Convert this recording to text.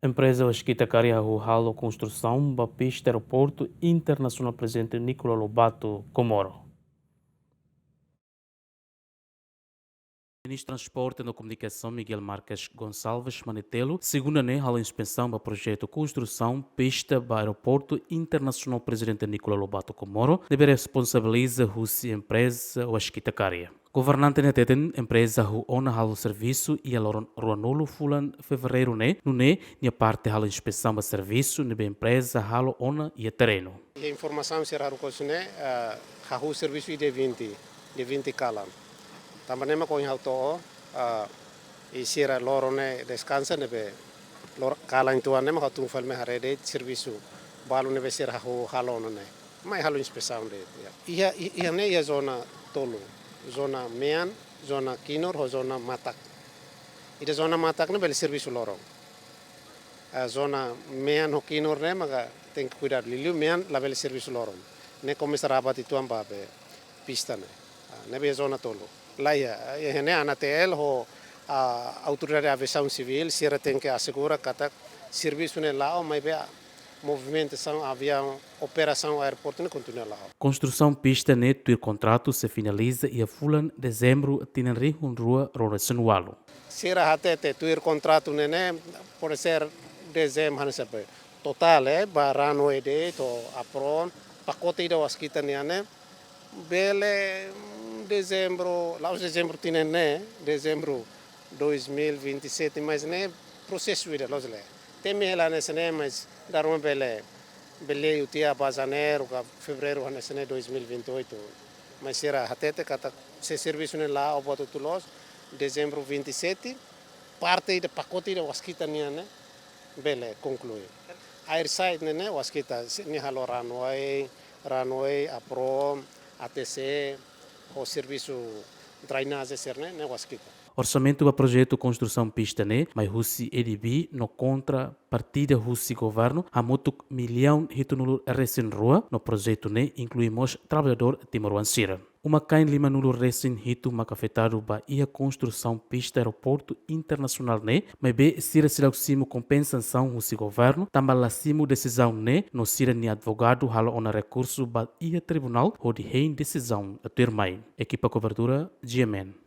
Empresa Wasquita Cariahu Halo Construção, Bapista Aeroporto Internacional Presidente Nicola Lobato Comoro. Ministro de Transporte e Comunicação Miguel Marques Gonçalves Manetelo, segunda a inspeção do projeto construção pista para aeroporto internacional Presidente Nicola Lobato Comoro, deve responsabilizar a empresa Wasquita Caria. Governante na teten empresa hu ona halo serviço e ela ruanolo fulan fevereiro nia parte halo inspeção do serviço nebe empresa halo ona e terreno. A informação será o que o serviço de 20 calam. Também com o auto e será lorone descansa nebe lor calam tuan nema hatu falme harede serviço balu nebe será o halo ne. Mas halo inspeção de. Ia ne ia zona tolo. Zona mean, zona kinor, ou zona matak. E da zona matak não bel serviço lorong. A zona mean ou kinor né, mas tem que cuidar liu mean lá bel serviço lorong. Ne começa a rabat itu amba be pista né. Ne be zona tolo. Lá ia né anatel ou a autoridade de aviação civil se tem que assegurar que serviço né lá ou mais be movimentação avião operação aeroporto não continua lá. Construção pista neto e contrato se finaliza e a fulan dezembro tinenri rua Roracenualo. Será até ter contrato né pode ser dezembro não sabe. Total barano de to apron pacote da Wasquita né bele dezembro lá os dezembro tinen né dezembro 2027 mas né processo ida los le. Tem lá nesse né mas dar uma bele o dia para janeiro, fevereiro, nesse 2028. Mas será até que se serviço lá ao boto tulos, dezembro 27, parte do pacote da Wasquita né, bele conclui. Airside né, Wasquita ni halo runway, apron, ATC, o serviço drainagem ser né, Wasquita. Orçamento para projeto construção pista mas Russi EDB no contra partida Russi governo a muito milhão hitunulu recém rua no projeto incluímos trabalhador timoruansira. Uma cain lima nulo recém hitu macafetado ba ia construção pista aeroporto internacional mas be sira silauximo compensação Russi governo tambalacimo decisão no sira ni advogado halo ona recurso ba ia tribunal ou de decisão a ter mai. Equipa cobertura GMN.